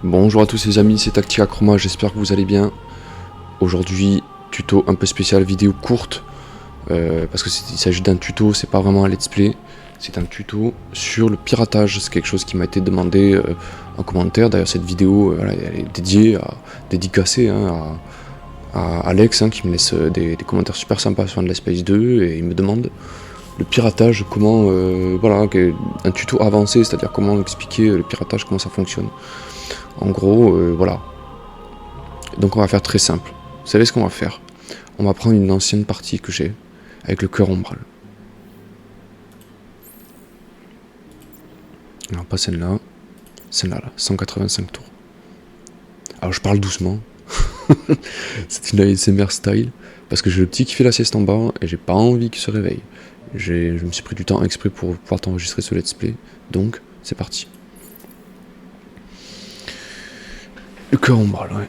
Bonjour à tous les amis, c'est Tactica Chroma, j'espère que vous allez bien. Aujourd'hui, tuto un peu spécial, vidéo courte, parce qu'il s'agit d'un tuto, c'est pas vraiment un let's play. C'est un tuto sur le piratage, c'est quelque chose qui m'a été demandé en commentaire. D'ailleurs cette vidéo, elle est dédicacée à Alex, qui me laisse des commentaires super sympas sur de Space 2, et il me demande le piratage, comment, voilà, un tuto avancé, c'est-à-dire comment expliquer le piratage, comment ça fonctionne. En gros, voilà. Donc on va faire très simple. Vous savez ce qu'on va faire? On va prendre une ancienne partie que j'ai, avec le cœur ombral. Alors pas celle-là, celle-là, 185 tours. Alors je parle doucement. C'est une ASMR style, parce que j'ai le petit qui fait la sieste en bas, et j'ai pas envie qu'il se réveille. Je me suis pris du temps exprès pour pouvoir t'enregistrer ce let's play, donc c'est parti. Le cœur ombral, ouais.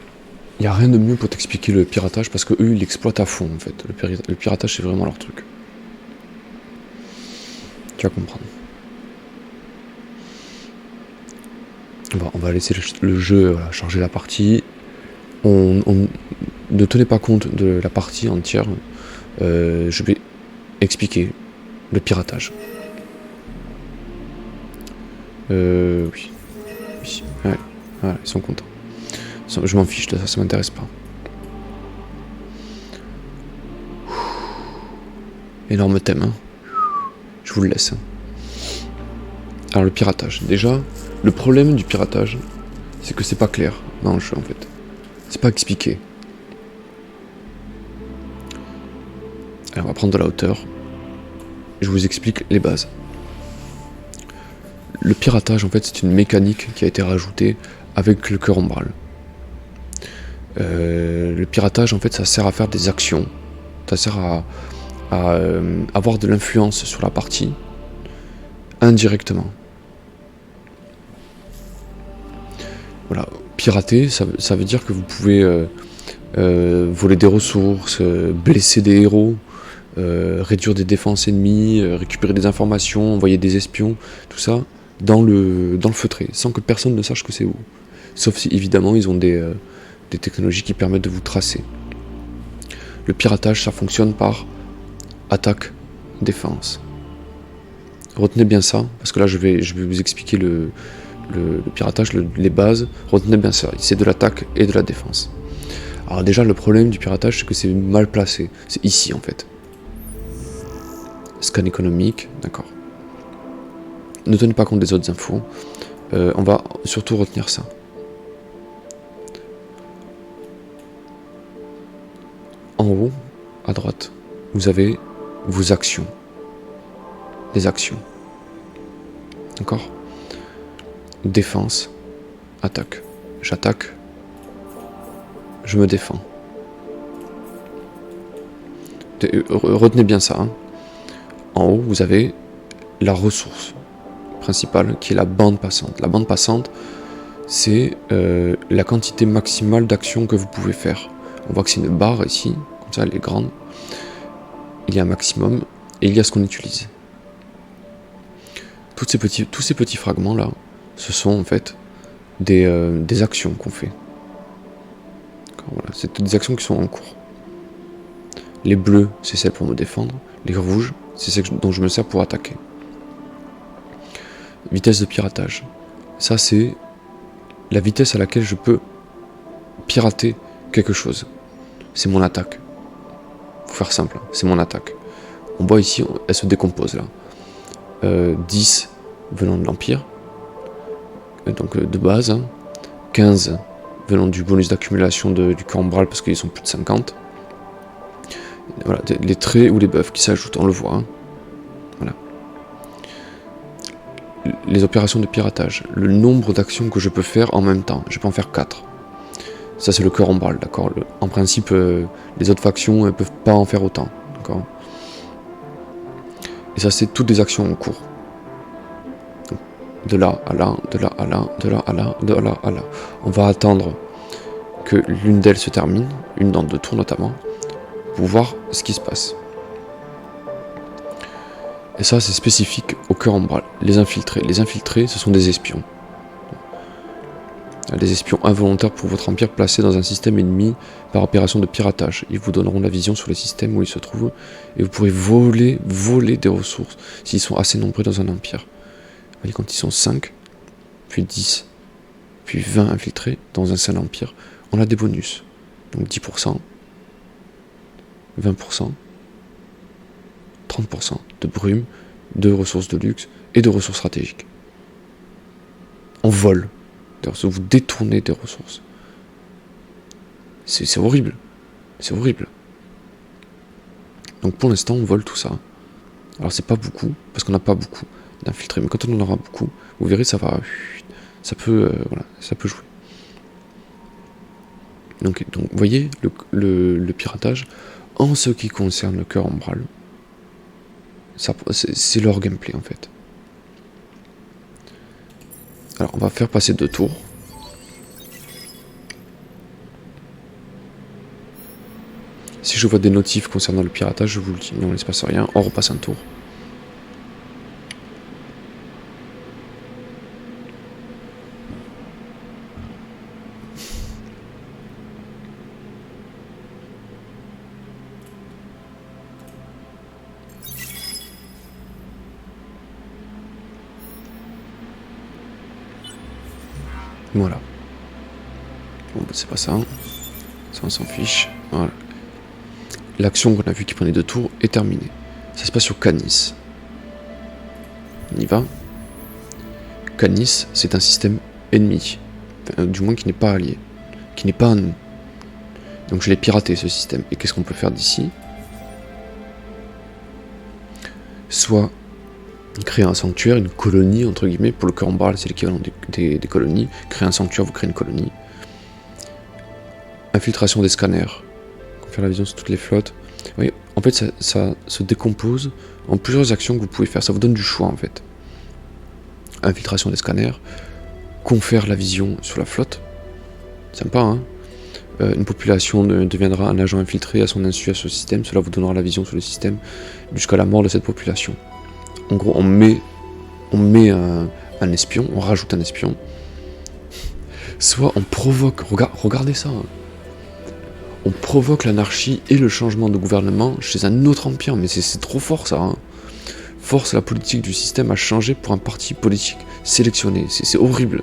Il n'y a rien de mieux pour t'expliquer le piratage parce que eux ils l'exploitent à fond en fait. Le piratage c'est vraiment leur truc. Tu vas comprendre. Bon, on va laisser le jeu charger la partie. On ne tenez pas compte de la partie entière. Je vais expliquer le piratage. Oui. Oui. Ouais. Voilà, ils sont contents. Je m'en fiche de ça, ça m'intéresse pas. Énorme thème, hein. Je vous le laisse. Alors le piratage, déjà, le problème du piratage, c'est que c'est pas clair dans le jeu en fait. C'est pas expliqué. Alors on va prendre de la hauteur. Je vous explique les bases. Le piratage en fait c'est une mécanique qui a été rajoutée avec le cœur ombral. Le piratage en fait ça sert à faire des actions. Ça sert à avoir de l'influence sur la partie indirectement. Voilà, pirater, ça veut dire que vous pouvez voler des ressources, blesser des héros, réduire des défenses ennemies, récupérer des informations, envoyer des espions, tout ça dans le feutré, sans que personne ne sache que c'est vous. Sauf si évidemment ils ont des technologies qui permettent de vous tracer. Le piratage, ça fonctionne par attaque, défense. Retenez bien ça, parce que là je vais vous expliquer le piratage, les bases. Retenez bien ça, c'est de l'attaque et de la défense. Alors déjà le problème du piratage c'est que c'est mal placé, c'est ici en fait. Scan économique, d'accord. Ne tenez pas compte des autres infos, on va surtout retenir ça. En haut, à droite, vous avez vos actions. Des actions. D'accord? Défense, attaque. J'attaque, je me défends. Retenez bien ça. Hein. En haut, vous avez la ressource principale qui est la bande passante. La bande passante, c'est la quantité maximale d'actions que vous pouvez faire. On voit que c'est une barre ici, comme ça elle est grande. Il y a un maximum et il y a ce qu'on utilise. Tous ces petits fragments là, ce sont en fait des actions qu'on fait. Voilà, c'est des actions qui sont en cours. Les bleus, c'est celles pour me défendre. Les rouges, c'est celles dont je me sers pour attaquer. Vitesse de piratage. Ça, c'est la vitesse à laquelle je peux pirater quelque chose. C'est mon attaque. Faut faire simple, c'est mon attaque. On voit ici, elle se décompose là. 10 venant de l'Empire, donc de base. Hein. 15 venant du bonus d'accumulation du cœur ombral parce qu'ils sont plus de 50. Voilà, les traits ou les buffs qui s'ajoutent, on le voit. Hein. Voilà. Les opérations de piratage, le nombre d'actions que je peux faire en même temps, je peux en faire 4. Ça c'est le cœur ombral, d'accord. En principe, les autres factions ne peuvent pas en faire autant, d'accord. Et ça c'est toutes des actions en cours. De là à là, de là à là, de là à là, de là à là. On va attendre que l'une d'elles se termine, une dans 2 tours notamment, pour voir ce qui se passe. Et ça c'est spécifique au cœur ombral. Les infiltrés, ce sont des espions. Des espions involontaires pour votre empire placés dans un système ennemi par opération de piratage. Ils vous donneront la vision sur les systèmes où ils se trouvent et vous pourrez voler des ressources s'ils sont assez nombreux dans un empire. Vous voyez, quand ils sont 5, puis 10, puis 20 infiltrés dans un seul empire, on a des bonus. Donc 10%, 20%, 30% de brume, de ressources de luxe et de ressources stratégiques. On vole. Vous détournez des ressources. C'est horrible. C'est horrible. Donc pour l'instant, on vole tout ça. Alors c'est pas beaucoup, parce qu'on n'a pas beaucoup d'infiltrés. Mais quand on en aura beaucoup, vous verrez, ça va... Ça peut, voilà, ça peut jouer. Donc vous voyez, le piratage, en ce qui concerne le cœur ombral, c'est leur gameplay en fait. Alors on va faire passer 2 tours. Si je vois des notifs concernant le piratage, je vous le dis. Non, il ne se passe rien, on repasse un tour. Voilà. Bon, bah, c'est pas ça. Ça, on s'en fiche. Voilà. L'action qu'on a vu qui prenait 2 tours est terminée. Ça se passe sur Canis. On y va. Canis, c'est un système ennemi. Enfin, du moins qui n'est pas allié. Qui n'est pas à nous. Donc je l'ai piraté ce système. Et qu'est-ce qu'on peut faire d'ici? Soit créer un sanctuaire, une colonie, entre guillemets. Pour le cœur ombral, c'est l'équivalent des colonies. Créer un sanctuaire, vous créez une colonie. Infiltration des scanners. Faire la vision sur toutes les flottes. Oui, en fait, ça se décompose en plusieurs actions que vous pouvez faire. Ça vous donne du choix, en fait. Infiltration des scanners. Confère la vision sur la flotte. Sympa, hein? Une population deviendra un agent infiltré à son insu à ce système. Cela vous donnera la vision sur le système jusqu'à la mort de cette population. En gros, on met un espion, on rajoute un espion. Soit on provoque, regardez ça, hein. On provoque l'anarchie et le changement de gouvernement chez un autre empire, mais c'est trop fort ça, hein. Force la politique du système à changer pour un parti politique sélectionné, c'est horrible,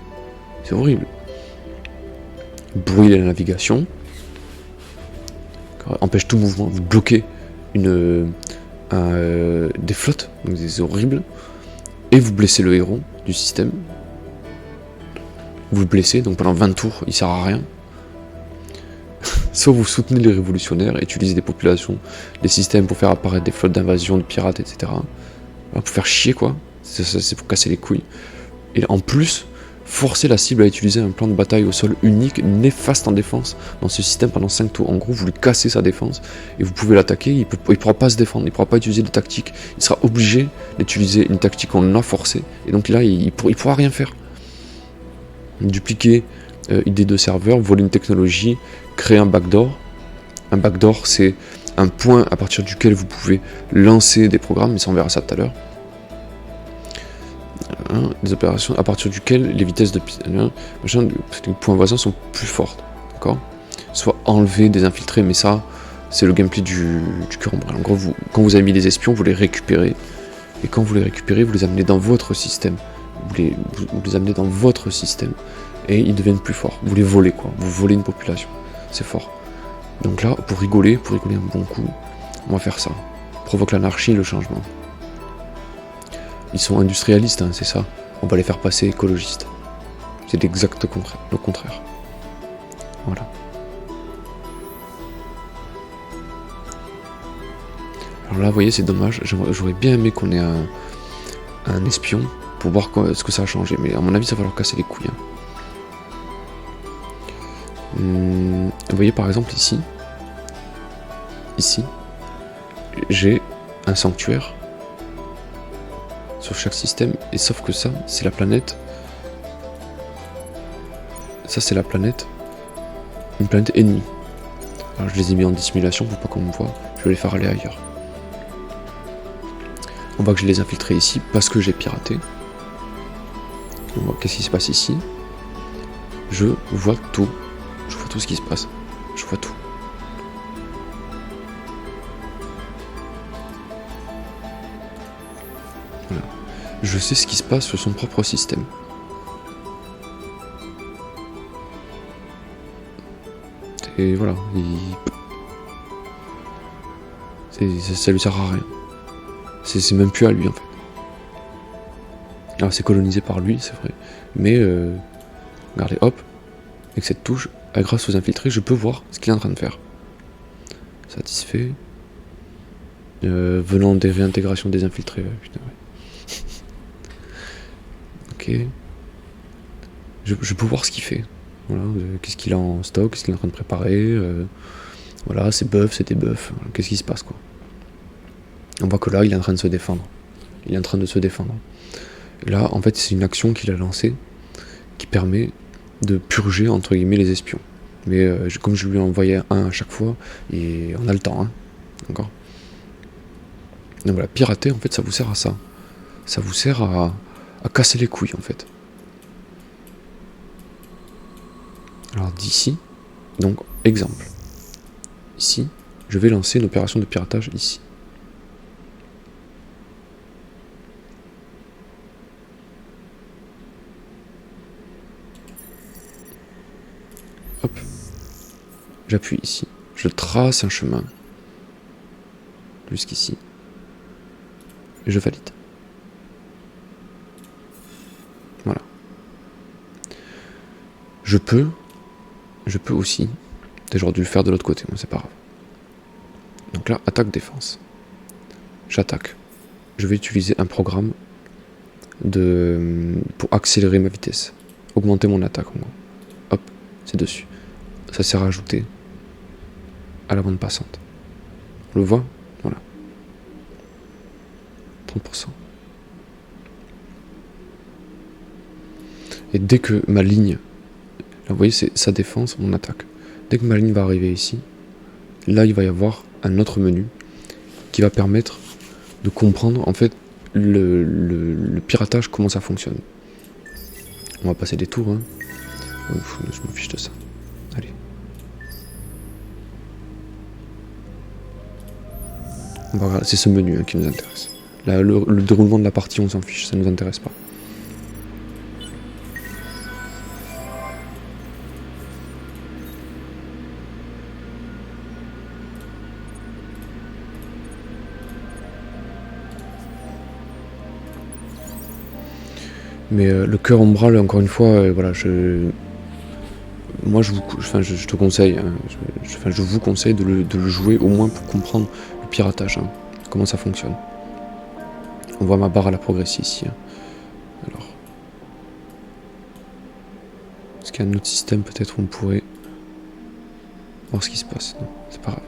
c'est horrible. Brouiller la navigation, empêche tout mouvement, vous bloquez des flottes, donc c'est horrible, et vous blessez le héros du système. Vous le blessez, donc pendant 20 tours, il sert à rien. Soit vous soutenez les révolutionnaires, utilisez des populations, des systèmes pour faire apparaître des flottes d'invasion, de pirates, etc. Pour faire chier quoi, c'est pour casser les couilles. Et en plus, forcer la cible à utiliser un plan de bataille au sol unique, néfaste en défense, dans ce système pendant 5 tours. En gros, vous lui cassez sa défense, et vous pouvez l'attaquer, il pourra pas se défendre, il pourra pas utiliser de tactique, il sera obligé d'utiliser une tactique qu'on a forcée, et donc là, il pourra rien faire. Dupliquer idée de serveur, voler une technologie, créer un backdoor. Un backdoor, c'est un point à partir duquel vous pouvez lancer des programmes, mais ça on verra ça tout à l'heure. Des opérations à partir duquel les vitesses de points voisins sont plus fortes. D'accord? Soit enlever des infiltrés, mais ça, c'est le gameplay du cœur ombral. En gros, quand vous avez mis des espions, vous les récupérez. Et quand vous les récupérez, vous les amenez dans votre système. Vous les amenez dans votre système. Et ils deviennent plus forts. Vous les volez, quoi. Vous volez une population. C'est fort. Donc là, pour rigoler un bon coup, on va faire ça. Provoque l'anarchie et le changement. Ils sont industrialistes, hein, c'est ça. On va les faire passer écologistes. C'est l'exact le contraire. Voilà. Alors là, vous voyez, c'est dommage. J'aurais bien aimé qu'on ait un espion pour voir ce que ça a changé. Mais à mon avis, ça va leur casser les couilles. Hein. Vous voyez par exemple ici, j'ai un sanctuaire sur chaque système, et sauf que ça, c'est la planète. Ça, c'est la planète, une planète ennemie. Alors je les ai mis en dissimulation pour pas qu'on me voit, je vais les faire aller ailleurs. On voit que je les ai infiltrés ici parce que j'ai piraté. On voit qu'est-ce qui se passe ici. je vois tout. Je vois tout ce qui se passe. Je vois tout. Voilà. Je sais ce qui se passe sur son propre système. Et voilà, ça lui sert à rien. C'est même plus à lui en fait. Alors c'est colonisé par lui, c'est vrai. Mais regardez, hop, avec cette touche, grâce aux infiltrés, je peux voir ce qu'il est en train de faire. Satisfait. Venant des réintégrations des infiltrés. Ouais, putain, ouais. Ok. Je peux voir ce qu'il fait. Voilà, qu'est-ce qu'il a en stock, qu'est-ce qu'il est en train de préparer. Voilà, c'est buff, c'est des buffs. Voilà, qu'est-ce qui se passe quoi. On voit que là, il est en train de se défendre. Il est en train de se défendre. Et là, en fait, c'est une action qu'il a lancée qui permet de purger, entre guillemets, les espions. Mais comme je lui ai envoyé un à chaque fois, et on a le temps, hein. D'accord. Donc voilà, pirater, en fait, ça vous sert à ça. Ça vous sert à casser les couilles, en fait. Alors d'ici, donc, exemple. Ici, je vais lancer une opération de piratage ici. Hop. J'appuie ici. Je trace un chemin. Jusqu'ici. Et je valide. Voilà. Je peux aussi, j'aurais dû le faire de l'autre côté, moi c'est pas grave. Donc là, attaque-défense. J'attaque. Je vais utiliser un programme pour accélérer ma vitesse. Augmenter mon attaque en gros. Hop, c'est dessus. Ça s'est rajouté à la bande passante. On le voit? Voilà. 30%. Et dès que ma ligne, là vous voyez c'est sa défense, mon attaque. Dès que ma ligne va arriver ici, là il va y avoir un autre menu qui va permettre de comprendre en fait le piratage, comment ça fonctionne. On va passer des tours, hein. Je m'en fiche de ça. Allez. C'est ce menu hein, qui nous intéresse. Là, le déroulement de la partie, on s'en fiche, ça ne nous intéresse pas. Mais le cœur ombral, encore une fois, voilà, moi je te conseille, hein, je vous conseille de le jouer au moins pour comprendre le piratage, hein, comment ça fonctionne. On voit ma barre à la progresser ici. Hein. Alors, est-ce qu'il y a un autre système peut-être où on pourrait voir ce qui se passe? Non, c'est pas grave.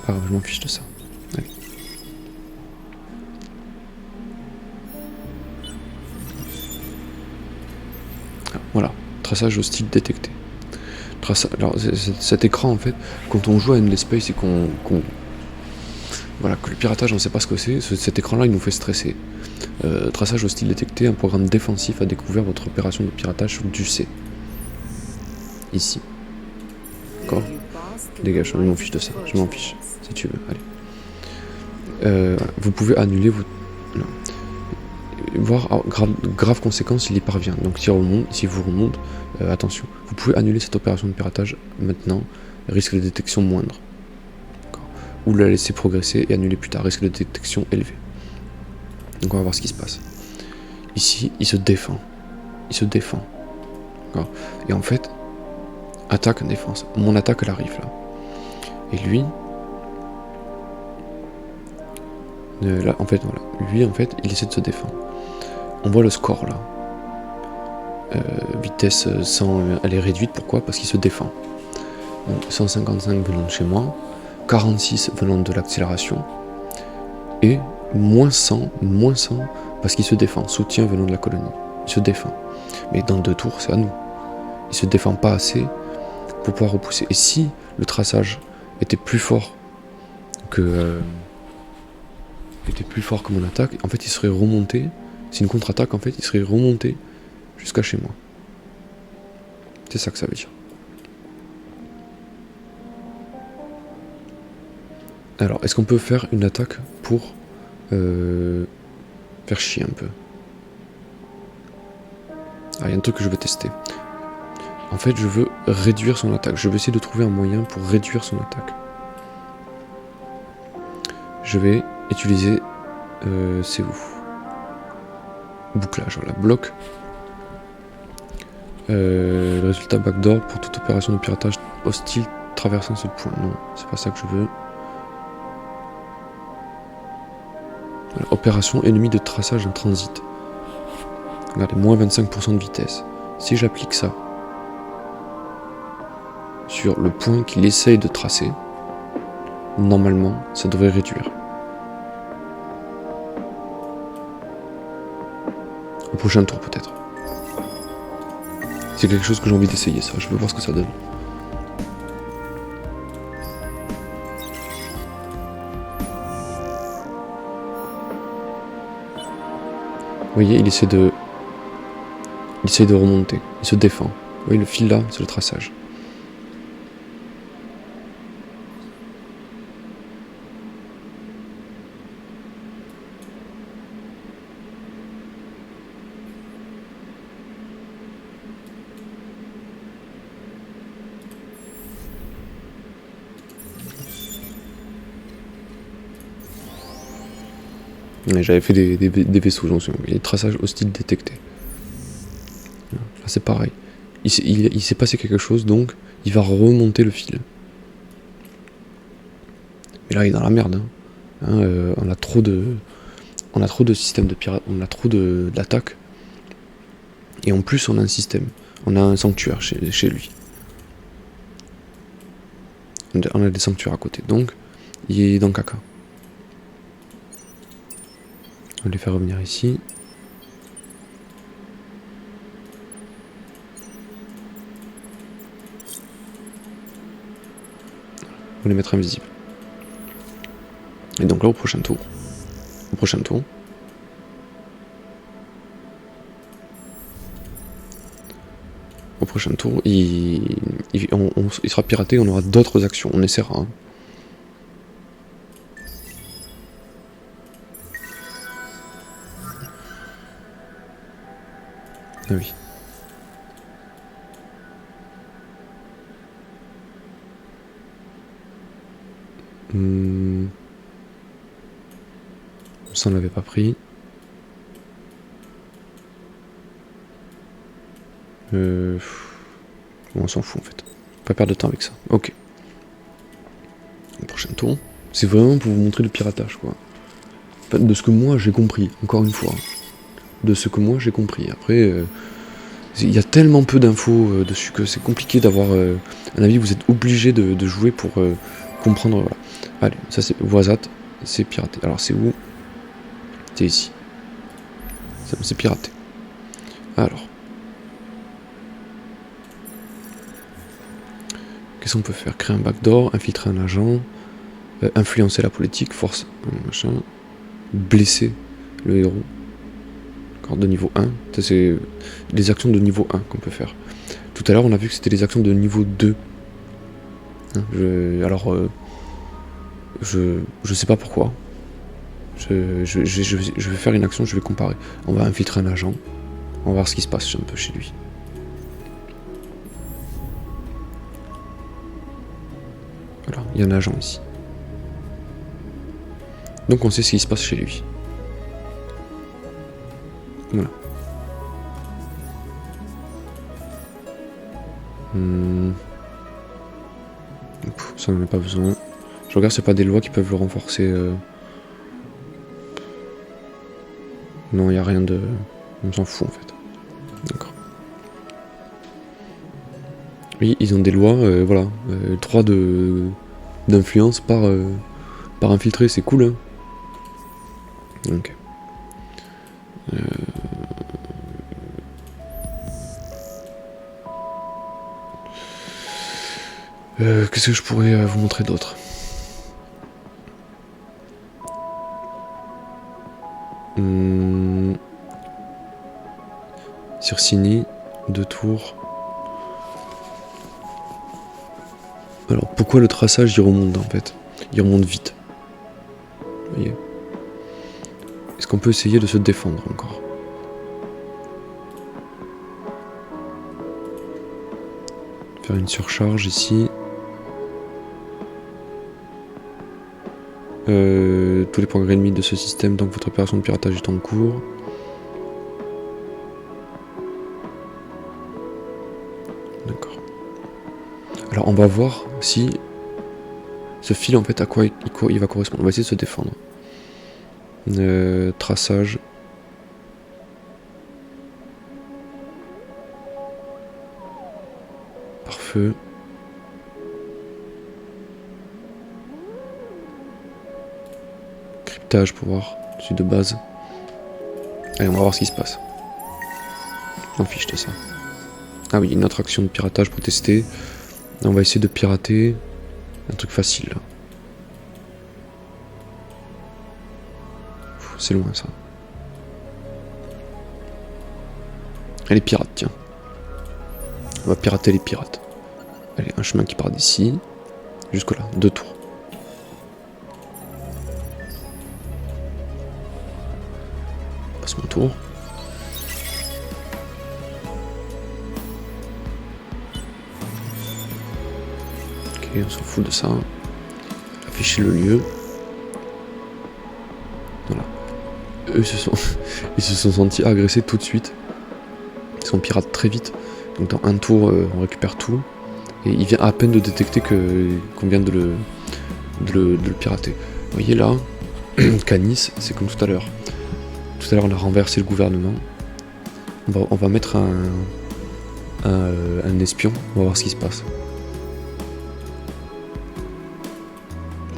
Pas grave, je m'en fiche de ça. Allez. Voilà, traçage hostile détecté. Alors cet écran en fait, quand on joue à Endless Space et voilà, que le piratage on ne sait pas ce que c'est, cet écran là il nous fait stresser. Traçage hostile détecté, un programme défensif a découvert votre opération de piratage sur du C. Ici. D'accord. Dégage, je m'en fiche de ça, je m'en fiche, si tu veux, allez. Vous pouvez annuler vos... Non. Voir grave conséquence s'il y parvient. Donc si vous remonte, attention, vous pouvez annuler cette opération de piratage maintenant, risque de détection moindre. Ou la laisser progresser et annuler plus tard, risque de détection élevé. Donc on va voir ce qui se passe. Ici, il se défend. Il se défend. Et en fait, attaque, défense. Mon attaque, elle arrive là. Et lui... là, en fait, voilà. Lui, en fait, il essaie de se défendre. On voit le score là. Vitesse 100, elle est réduite. Pourquoi? Parce qu'il se défend. Donc 155 venant de chez moi, 46 venant de l'accélération, et moins 100 parce qu'il se défend. Soutien venant de la colonie. Il se défend. Mais dans 2 tours, c'est à nous. Il se défend pas assez pour pouvoir repousser. Et si le traçage était plus fort que mon attaque, en fait il serait remonté. C'est une contre-attaque, en fait il serait remonté jusqu'à chez moi. C'est ça que ça veut dire. Alors, est-ce qu'on peut faire une attaque pour faire chier un peu? Ah, il y a un truc que je veux tester. En fait, je veux réduire son attaque. Je vais essayer de trouver un moyen pour réduire son attaque. Je vais utiliser... c'est où? Bouclage, voilà, bloc. Le résultat backdoor pour toute opération de piratage hostile traversant ce point. Non, c'est pas ça que je veux. Voilà, opération ennemie de traçage en transit. Regardez, moins 25% de vitesse. Si j'applique ça sur le point qu'il essaye de tracer, normalement, ça devrait réduire. Au prochain tour, peut-être. C'est quelque chose que j'ai envie d'essayer, ça. Je veux voir ce que ça donne. Vous voyez, il essaie de remonter. Il se défend. Vous voyez, le fil là, c'est le traçage. J'avais fait des vaisseaux, j'en suis. Il y a des traçages hostiles détectés. Là, c'est pareil. Il s'est passé quelque chose, donc il va remonter le fil. Mais là, il est dans la merde. On a trop de systèmes de pirates, on a trop d'attaques. Et en plus, on a un système. On a un sanctuaire chez lui. On a des sanctuaires à côté. Donc, il est dans le caca. On va les faire revenir ici. On va les mettre invisibles. Et donc là, au prochain tour. Au prochain tour, il sera piraté, on aura d'autres actions. On essaiera. Hein. Ah oui. Ça, on l'avait pas pris. On s'en fout en fait. Pas perdre de temps avec ça. Ok. Le prochain tour. C'est vraiment pour vous montrer le piratage, quoi. Enfin, de ce que moi j'ai compris, encore une fois. De ce que moi j'ai compris. Après, il y a tellement peu d'infos dessus que c'est compliqué d'avoir un avis. Vous êtes obligé de jouer pour comprendre. Voilà. Allez, ça c'est Voisat, c'est piraté. Alors c'est où? C'est ici. C'est piraté. Alors. Qu'est-ce qu'on peut faire? Créer un backdoor, infiltrer un agent, influencer la politique, force, machin, blesser le héros. D'accord, de niveau 1. Ça, c'est des actions de niveau 1 qu'on peut faire. Tout à l'heure, on a vu que c'était des actions de niveau 2. Hein, je sais pas pourquoi. Je vais faire une action, je vais comparer. On va infiltrer un agent. On va voir ce qui se passe un peu chez lui. Voilà, il y a un agent ici. Donc on sait ce qui se passe chez lui. Voilà. Ça n'en a pas besoin. Je regarde, c'est pas des lois qui peuvent le renforcer. Non, il n'y a rien de... On s'en fout en fait. D'accord. Oui, ils ont des lois, voilà. Droit d'influence par infiltré, c'est cool, hein. Ok. Qu'est-ce que je pourrais vous montrer d'autre? Circini, 2 tours. Alors pourquoi le traçage il remonte en fait? Il remonte vite. Vous voyez? Est-ce qu'on peut essayer de se défendre encore? Faire une surcharge ici. Tous les progrès ennemis de ce système, donc votre opération de piratage est en cours. D'accord. Alors on va voir si ce fil en fait à quoi il va correspondre. On va essayer de se défendre. Traçage. Pare-feu. Cryptage pour voir, celui de base. Allez, on va voir ce qui se passe. On fiche de ça. Ah oui, une autre action de piratage pour tester. On va essayer de pirater un truc facile là. C'est loin ça. Et les pirates, tiens. On va pirater les pirates. Allez, un chemin qui part d'ici. Jusque là, 2 tours. Passe mon tour. Ok, on s'en fout de ça. Afficher le lieu. Voilà. Eux ils se sont sentis agressés tout de suite. Ils sont pirates très vite. Donc dans un tour, on récupère tout. Et il vient à peine de détecter qu'on vient de le pirater. Vous voyez là, Canis, c'est comme tout à l'heure. Tout à l'heure, on a renversé le gouvernement. On va mettre un espion. On va voir ce qui se passe.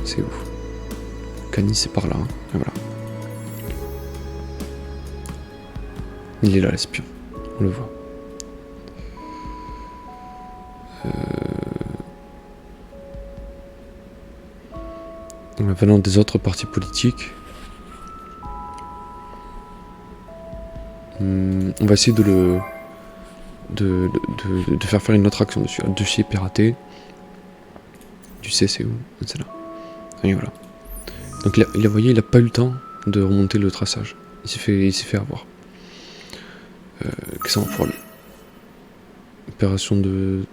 C'est où? Canis, c'est par là. Hein. Et voilà. Il est là, l'espion. On le voit. Venant des autres partis politiques, on va essayer de faire une autre action dessus. Un dossier piraté. Tu sais c'est où? C'est là. Et voilà. Donc vous voyez, il a pas eu le temps de remonter le traçage. Il s'est fait avoir. Qu'est-ce qu'on va pour lui? Opération de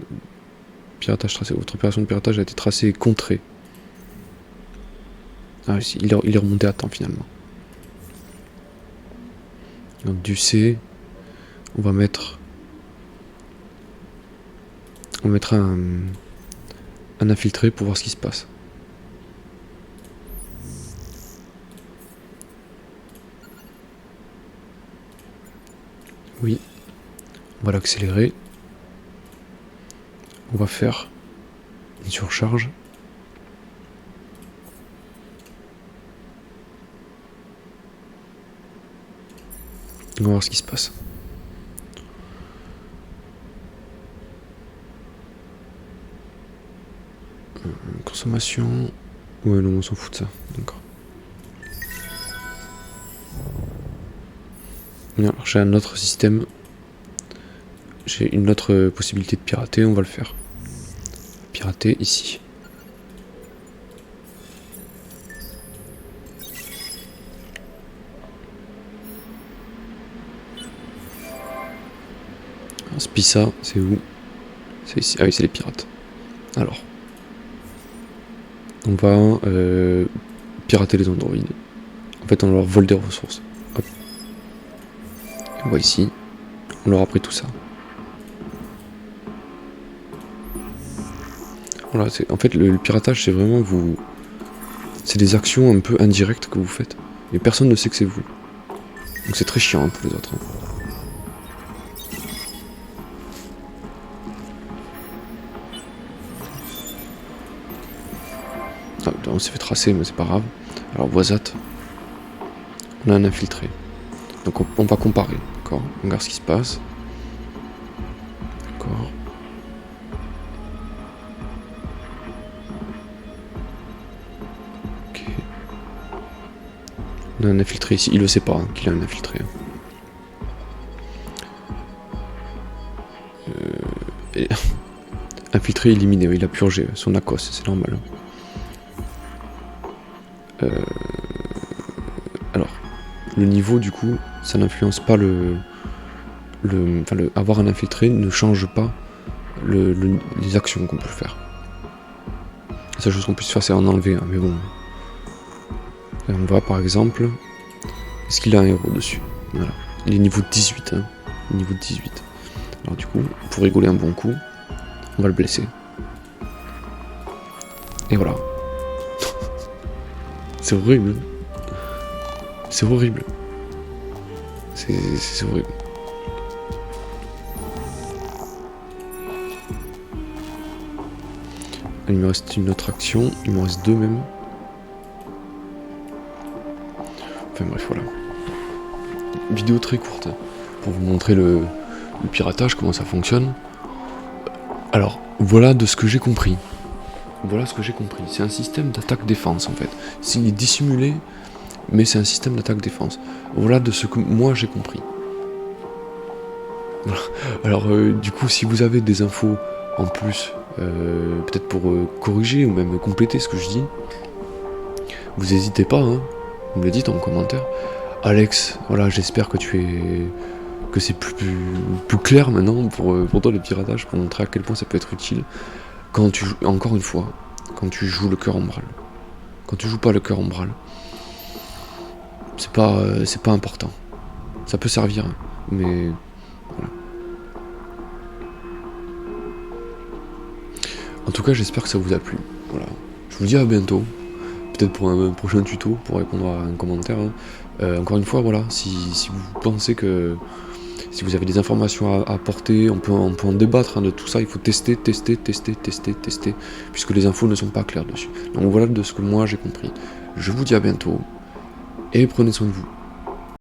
piratage tracé. Votre opération de piratage a été tracée et contrée. Ah oui, il est remonté à temps finalement. Donc du C, on va mettre un infiltré pour voir ce qui se passe. Oui, on va l'accélérer. On va faire une surcharge. On va voir ce qui se passe. Consommation. Ouais, non, on s'en fout de ça. D'accord. Alors, j'ai un autre système. J'ai une autre possibilité de pirater. On va le faire. Pirater ici. Spissa, c'est où? C'est ici. Ah oui, c'est les pirates. Alors. On va pirater les androïdes. En fait, on leur vole des ressources. Hop. On voit ici. On leur a pris tout ça. Voilà, en fait, le piratage, c'est vraiment vous... C'est des actions un peu indirectes que vous faites. Et personne ne sait que c'est vous. Donc c'est très chiant hein, pour les autres. Hein. Ah, on s'est fait tracer, mais c'est pas grave. Alors, Voisat, on a un infiltré. Donc on va comparer, d'accord? On regarde ce qui se passe. D'accord. Ok. On a un infiltré ici. Il le sait pas hein, qu'il a un infiltré. Et infiltré, éliminé, il a purgé son ACOS, c'est normal. Alors, le niveau, du coup, ça n'influence pas avoir un infiltré ne change pas les actions qu'on peut faire. La seule chose qu'on puisse faire, c'est en enlever un, mais bon. Et on voit par exemple, est-ce qu'il a un héros dessus? Voilà. Il est niveau 18, hein. Niveau 18. Alors du coup, pour rigoler un bon coup, on va le blesser. Et voilà. C'est horrible. C'est horrible. C'est horrible. Il me reste une autre action, il me reste deux même. Enfin bref, voilà. Vidéo très courte, hein, pour vous montrer le piratage, comment ça fonctionne. Alors, voilà de ce que j'ai compris. Voilà ce que j'ai compris. C'est un système d'attaque-défense en fait. Il est dissimulé, mais c'est un système d'attaque-défense. Voilà de ce que moi j'ai compris. Voilà. Alors, du coup, si vous avez des infos en plus, peut-être pour corriger ou même compléter ce que je dis, vous n'hésitez pas, hein, vous me le dites en commentaire. Alex, voilà, j'espère que c'est plus clair maintenant pour toi le piratage, pour montrer à quel point ça peut être utile. Quand tu joues, encore une fois, quand tu joues le cœur ombral. Quand tu joues pas le cœur ombral, c'est pas important. Ça peut servir, hein, mais voilà. En tout cas, j'espère que ça vous a plu. Voilà. Je vous dis à bientôt. Peut-être pour un prochain tuto, pour répondre à un commentaire. Hein. Encore une fois, voilà, si vous pensez que si vous avez des informations à apporter, on peut en débattre, hein, de tout ça. Il faut tester, puisque les infos ne sont pas claires dessus. Donc voilà de ce que moi j'ai compris. Je vous dis à bientôt et prenez soin de vous.